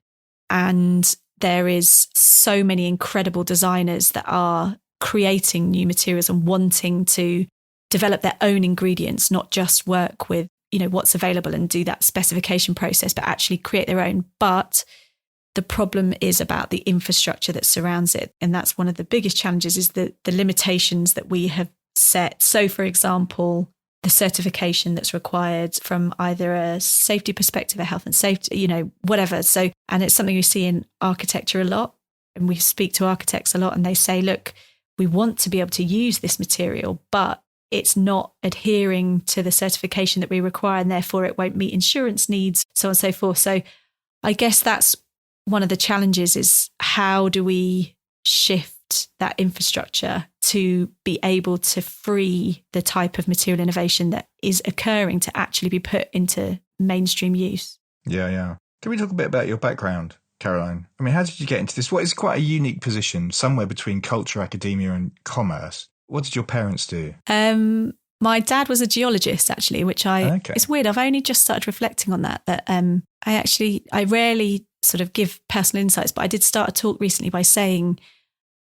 And there is so many incredible designers that are creating new materials and wanting to develop their own ingredients, not just work with, what's available and do that specification process, but actually create their own. But the problem is about the infrastructure that surrounds it. And that's one of the biggest challenges, is the limitations that we have set. So, for example, the certification that's required from either a safety perspective, a health and safety, whatever. So, and it's something we see in architecture a lot. And we speak to architects a lot, and they say, look, we want to be able to use this material, but it's not adhering to the certification that we require, and therefore it won't meet insurance needs, so on and so forth. So I guess that's one of the challenges, is how do we shift that infrastructure to be able to free the type of material innovation that is occurring to actually be put into mainstream use? Yeah. Can we talk a bit about your background, Caroline? I mean, how did you get into this? What is quite a unique position, somewhere between culture, academia and commerce. What did your parents do? My dad was a geologist, actually, which it's weird. I've only just started reflecting on that I rarely sort of give personal insights, but I did start a talk recently by saying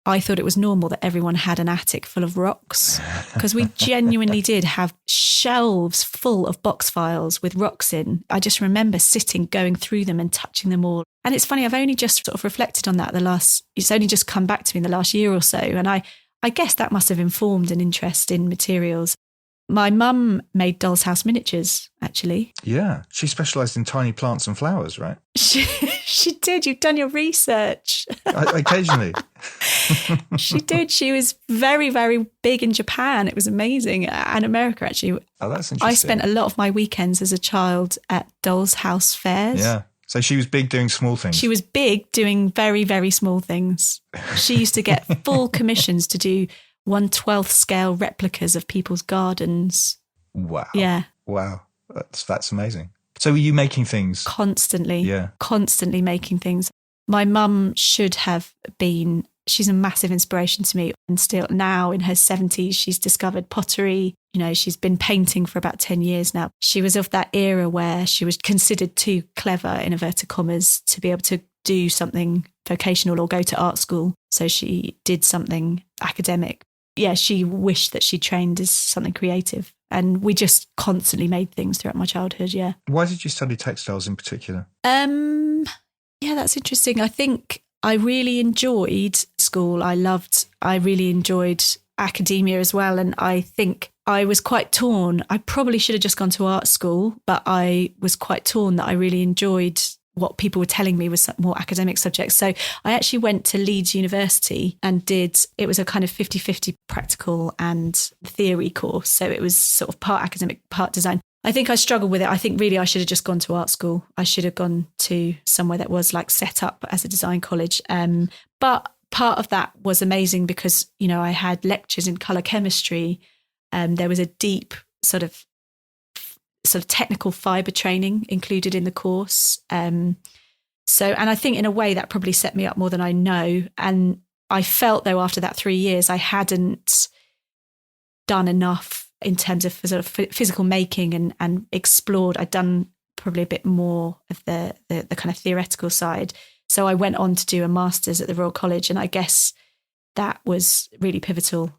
I thought it was normal that everyone had an attic full of rocks, because we genuinely did have shelves full of box files with rocks in. I just remember going through them and touching them all. And it's funny, I've only just sort of reflected on that it's only just come back to me in the last year or so. And I guess that must have informed an interest in materials. My mum made doll's house miniatures, actually. Yeah, she specialised in tiny plants and flowers, right? She did. You've done your research. Occasionally. She did. She was very, very big in Japan. It was amazing. And America, actually. Oh, that's interesting. I spent a lot of my weekends as a child at doll's house fairs. Yeah. So she was big doing small things. She was big doing very, very small things. She used to get full commissions to do 1/12 scale replicas of people's gardens. Wow. Yeah. Wow. That's amazing. So were you making things? Constantly. Yeah. Constantly making things. My mum should have been, she's a massive inspiration to me. And still now in her 70s, she's discovered pottery. You know, she's been painting for about 10 years now. She was of that era where she was considered too clever, in inverted commas, to be able to do something vocational or go to art school. So she did something academic. Yeah, she wished that she trained as something creative. And we just constantly made things throughout my childhood, yeah. Why did you study textiles in particular? Yeah, that's interesting. I think I really enjoyed school. I really enjoyed academia as well. And I think I was quite torn. I probably should have just gone to art school, but I was quite torn that I really enjoyed what people were telling me was more academic subjects. So I actually went to Leeds University and it was a kind of 50-50 practical and theory course. So it was sort of part academic, part design. I think I struggled with it. I think really I should have just gone to art school. I should have gone to somewhere that was like set up as a design college. But part of that was amazing because, you know, I had lectures in colour chemistry. There was a deep sort of technical fibre training included in the course. And I think in a way that probably set me up more than I know. And I felt though after that 3 years, I hadn't done enough in terms of sort of physical making and explored. I'd done probably a bit more of the kind of theoretical side. So I went on to do a master's at the Royal College. And I guess that was really pivotal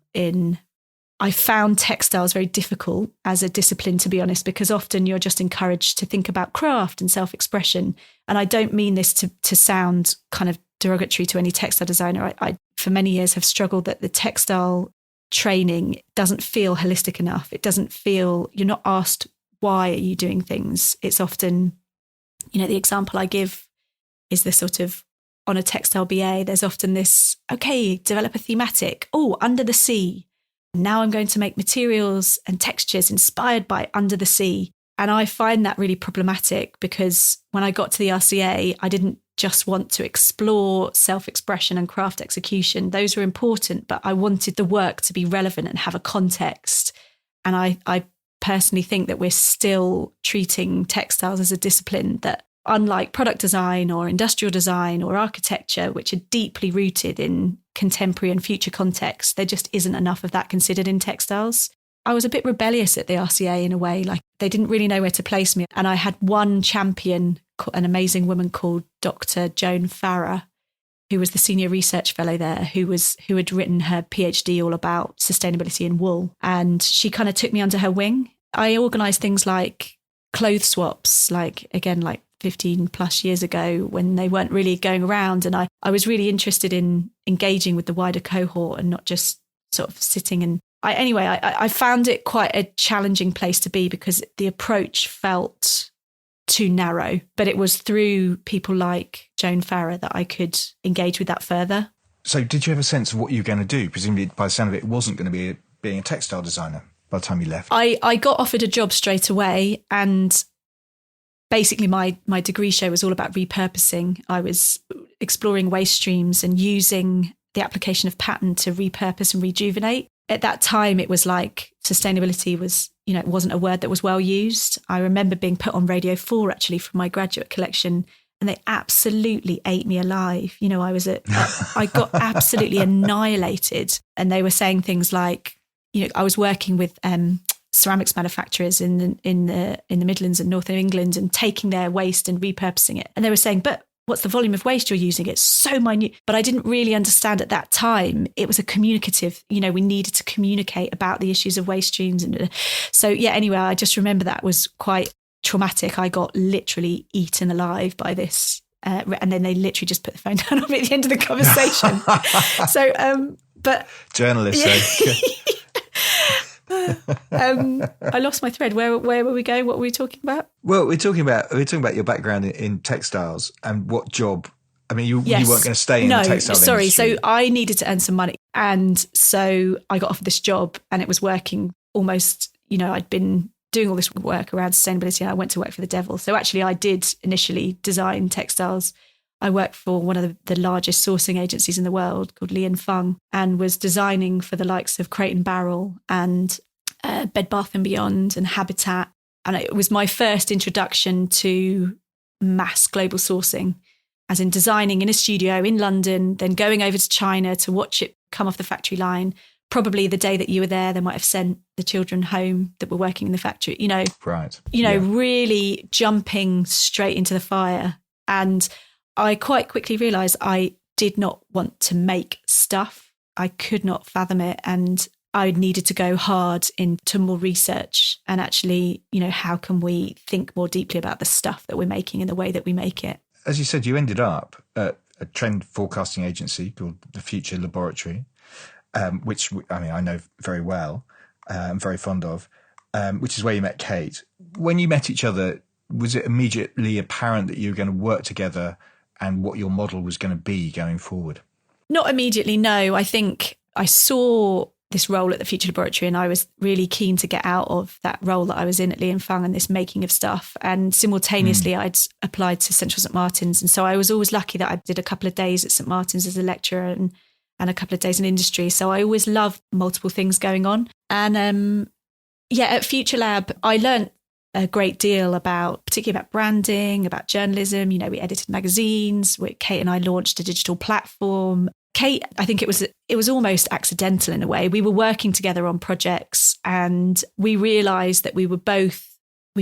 I found textiles very difficult as a discipline, to be honest, because often you're just encouraged to think about craft and self-expression. And I don't mean this to sound kind of derogatory to any textile designer. I for many years have struggled that the textile training doesn't feel holistic enough. It doesn't feel, you're not asked, why are you doing things? It's often, you know, the example I give is the sort of, on a textile BA, there's often this, okay, develop a thematic. Oh, under the sea. Now I'm going to make materials and textures inspired by under the sea. And I find that really problematic because when I got to the RCA, I didn't just want to explore self-expression and craft execution. Those were important, but I wanted the work to be relevant and have a context. And I personally think that we're still treating textiles as a discipline that, unlike product design or industrial design or architecture, which are deeply rooted in contemporary and future context, there just isn't enough of that considered in textiles. I was a bit rebellious at the RCA in a way, like they didn't really know where to place me. And I had one champion, an amazing woman called Dr. Joan Farrer, who was the senior research fellow there, who had written her PhD all about sustainability in wool. And she kind of took me under her wing. I organised things like clothes swaps, like 15 plus years ago when they weren't really going around. And I was really interested in engaging with the wider cohort and not just sort of sitting. And I found it quite a challenging place to be because the approach felt too narrow, but it was through people like Joan Farrer that I could engage with that further. So did you have a sense of what you were going to do? Presumably by the sound of it wasn't going to be being a textile designer by the time you left. I got offered a job straight away, and basically my degree show was all about repurposing. I was exploring waste streams and using the application of pattern to repurpose and rejuvenate. At that time, it was like sustainability was, you know, it wasn't a word that was well used. I remember being put on Radio 4 actually for my graduate collection, and they absolutely ate me alive. You know, I got absolutely annihilated. And they were saying things like, you know, I was working with ceramics manufacturers in the Midlands and north of England and taking their waste and repurposing it. And they were saying, but what's the volume of waste you're using? It's so minute. But I didn't really understand at that time. It was a communicative, you know, we needed to communicate about the issues of waste streams. And so, yeah, anyway, I just remember that was quite traumatic. I got literally eaten alive by this. And then they literally just put the phone down on me at the end of the conversation. But journalists. I lost my thread. Where were we going? What were we talking about? Well, we're talking about your background in textiles and what job. I mean, you weren't going to stay in the textile industry. So I needed to earn some money, and so I got offered this job, and it was working almost. You know, I'd been doing all this work around sustainability, and I went to work for the devil. So actually, I did initially design textiles. I worked for one of the largest sourcing agencies in the world called Lee & Fung, and was designing for the likes of Crate and Barrel and Bed Bath & Beyond and Habitat. And it was my first introduction to mass global sourcing, as in designing in a studio in London, then going over to China to watch it come off the factory line. Probably the day that you were there, they might have sent the children home that were working in the factory, Right. Really jumping straight into the fire. And I quite quickly realised I did not want to make stuff. I could not fathom it. And I needed to go hard into more research and actually, how can we think more deeply about the stuff that we're making and the way that we make it. As you said, you ended up at a trend forecasting agency called the Future Laboratory, which I know very well, I'm very fond of, which is where you met Kate. When you met each other, was it immediately apparent that you were going to work together and what your model was going to be going forward? Not immediately, no. I think I saw this role at the Future Laboratory and I was really keen to get out of that role that I was in at Lee & Fung and this making of stuff. And simultaneously, I'd applied to Central St Martin's. And so I was always lucky that I did a couple of days at St Martin's as a lecturer and a couple of days in industry. So I always loved multiple things going on. And at Future Lab, I learned a great deal particularly about branding, about journalism. We edited magazines. Kate and I launched a digital platform. Kate, I think it was almost accidental in a way. We were working together on projects and we realised that we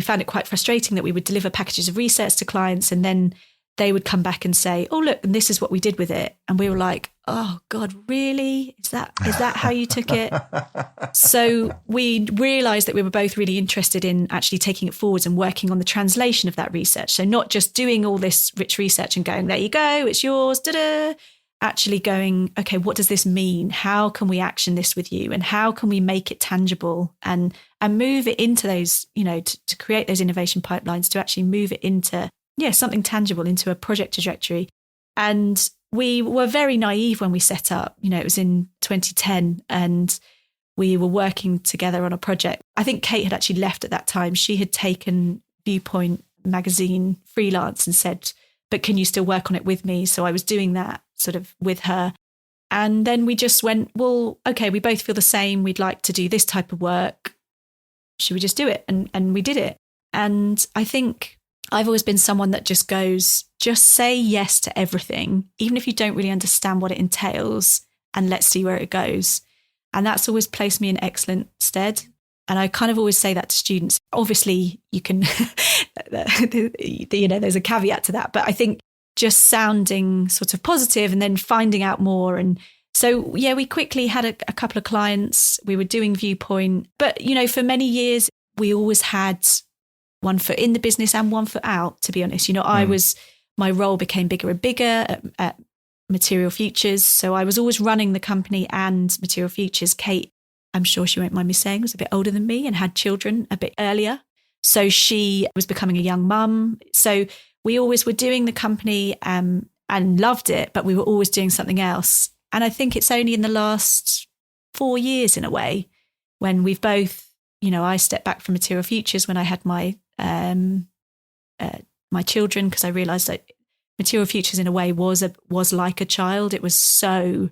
found it quite frustrating that we would deliver packages of research to clients and then they would come back and say, oh, look, and this is what we did with it. And we were like, oh, God, really? Is that how you took it? So we realised that we were both really interested in actually taking it forwards and working on the translation of that research. So not just doing all this rich research and going, there you go, it's yours, da-da. Actually going, okay, what does this mean? How can we action this with you? And how can we make it tangible and move it into those, to create those innovation pipelines, to actually move it into something tangible, into a project trajectory. And we were very naive when we set up. It was in 2010 and we were working together on a project. I think Kate had actually left at that time. She had taken Viewpoint magazine freelance and said, but can you still work on it with me? So I was doing that sort of with her. And then we just went, well, okay, we both feel the same. We'd like to do this type of work. Should we just do it? And we did it. And I think I've always been someone that just goes, just say yes to everything, even if you don't really understand what it entails, and let's see where it goes. And that's always placed me in excellent stead. And I kind of always say that to students. Obviously, you can, there's a caveat to that. But I think just sounding sort of positive and then finding out more. And so, we quickly had a couple of clients. We were doing Viewpoint. But, for many years, we always had one foot in the business and one foot out, to be honest. My role became bigger and bigger at Material Futures. So I was always running the company and Material Futures. Kate, I'm sure she won't mind me saying, was a bit older than me and had children a bit earlier. So she was becoming a young mum. So we always were doing the company and loved it, but we were always doing something else. And I think it's only in the last 4 years, in a way, when we've both, I stepped back from Material Futures when I had my children, because I realised that Material Futures in a way was like a child. It was so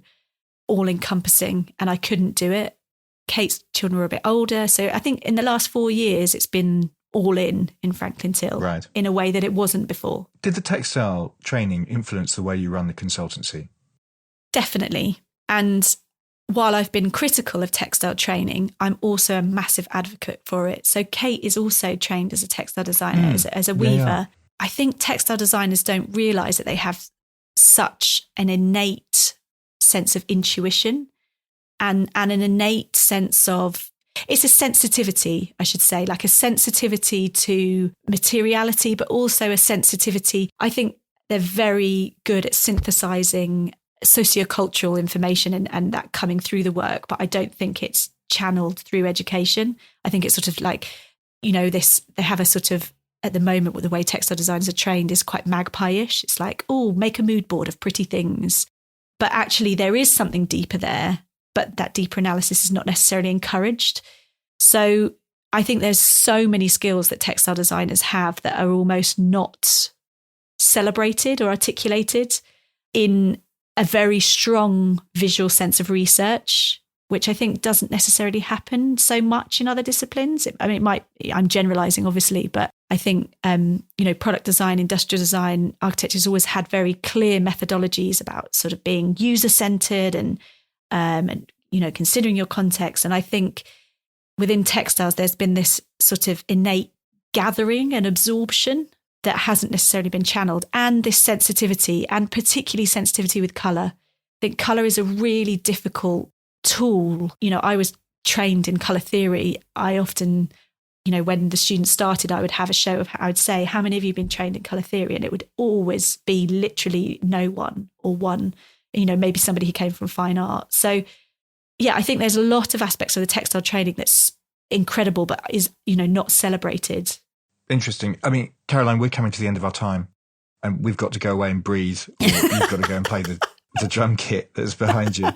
all encompassing and I couldn't do it. Kate's children were a bit older. So I think in the last 4 years, it's been all in Franklin Till, right, in a way that it wasn't before. Did the textile training influence the way you run the consultancy? Definitely. And while I've been critical of textile training, I'm also a massive advocate for it. So Kate is also trained as a textile designer, as a weaver. Yeah. I think textile designers don't realise that they have such an innate sense of intuition and an innate sense of, it's a sensitivity, I should say, like a sensitivity to materiality, but also a sensitivity. I think they're very good at synthesizing sociocultural information and that coming through the work, but I don't think it's channeled through education. I think it's sort of like, they have a sort of, at the moment, the way textile designers are trained is quite magpie-ish. It's like, oh, make a mood board of pretty things. But actually there is something deeper there, but that deeper analysis is not necessarily encouraged. So I think there's so many skills that textile designers have that are almost not celebrated or articulated in a very strong visual sense of research, which I think doesn't necessarily happen so much in other disciplines. I'm generalizing obviously, but I think, product design, industrial design, architecture has always had very clear methodologies about sort of being user-centered and considering your context. And I think within textiles, there's been this sort of innate gathering and absorption that hasn't necessarily been channeled, and this sensitivity, and particularly sensitivity with colour. I think colour is a really difficult tool. I was trained in colour theory. I often, when the students started, I would have a show of, I would say, how many of you have been trained in colour theory? And it would always be literally no one, or one, maybe somebody who came from fine art. So yeah, I think there's a lot of aspects of the textile training that's incredible, but is, not celebrated. Interesting. I mean, Caroline, we're coming to the end of our time and we've got to go away and breathe, or you've got to go and play the drum kit that's behind you.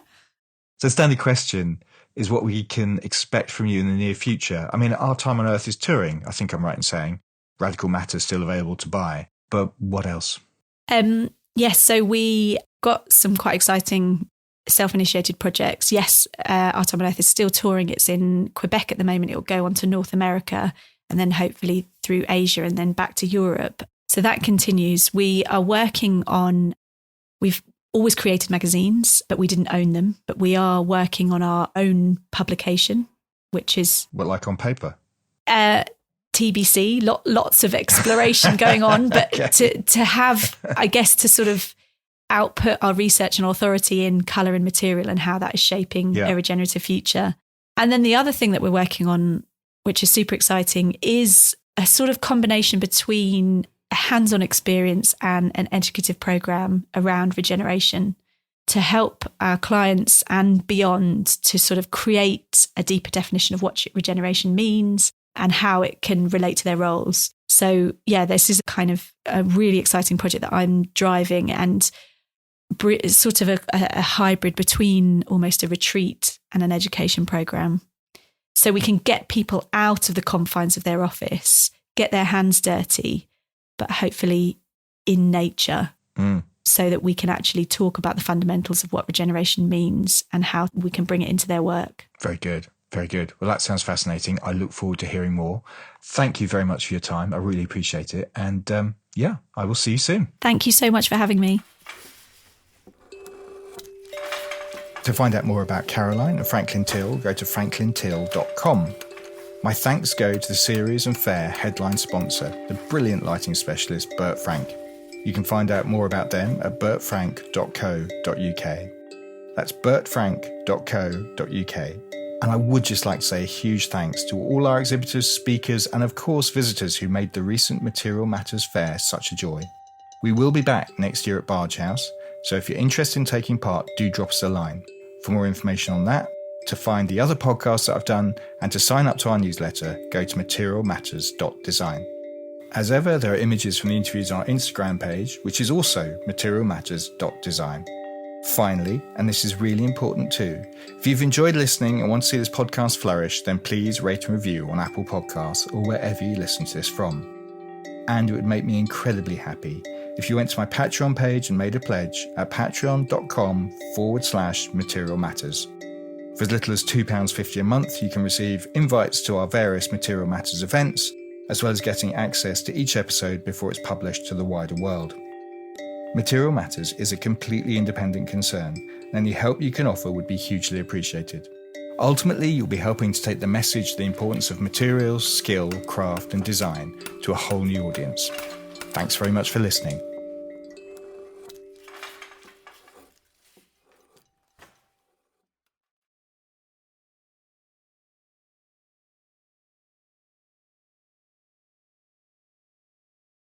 So the standard question is what we can expect from you in the near future. I mean, Our Time on Earth is touring. I think I'm right in saying Radical Matter's still available to buy, but what else? Yes, so we got some quite exciting self-initiated projects. Yes, Our Time on Earth is still touring. It's in Quebec at the moment. It will go on to North America and then hopefully through Asia and then back to Europe. So that continues. We are working on, we've always created magazines, but we didn't own them. But we are working on our own publication, which is... What, like on paper? TBC, lots of exploration going on. But okay. to have, I guess, to sort of output our research and authority in colour and material and how that is shaping a regenerative future. And then the other thing that we're working on, which is super exciting, is a sort of combination between a hands-on experience and an educative program around regeneration to help our clients and beyond to sort of create a deeper definition of what regeneration means and how it can relate to their roles. So yeah, this is kind of a really exciting project that I'm driving, and sort of a hybrid between almost a retreat and an education program. So we can get people out of the confines of their office, get their hands dirty, but hopefully in nature, so that we can actually talk about the fundamentals of what regeneration means and how we can bring it into their work. Very good. Very good. Well, that sounds fascinating. I look forward to hearing more. Thank you very much for your time. I really appreciate it. And I will see you soon. Thank you so much for having me. To find out more about Caroline and Franklin Till, go to franklintill.com. My thanks go to the series and fair headline sponsor, the brilliant lighting specialist Bert Frank. You can find out more about them at bertfrank.co.uk. That's bertfrank.co.uk. And I would just like to say a huge thanks to all our exhibitors, speakers, and of course visitors who made the recent Material Matters Fair such a joy. We will be back next year at Barge House, so if you're interested in taking part, do drop us a line. For more information on that, to find the other podcasts that I've done, and to sign up to our newsletter, go to materialmatters.design. As ever, there are images from the interviews on our Instagram page, which is also materialmatters.design. Finally, and this is really important too, if you've enjoyed listening and want to see this podcast flourish, then please rate and review on Apple Podcasts or wherever you listen to this from. And it would make me incredibly happy if you went to my Patreon page and made a pledge at patreon.com/Material Matters. For as little as £2.50 a month, you can receive invites to our various Material Matters events, as well as getting access to each episode before it's published to the wider world. Material Matters is a completely independent concern, and any help you can offer would be hugely appreciated. Ultimately, you'll be helping to take the message, the importance of materials, skill, craft and design to a whole new audience. Thanks very much for listening.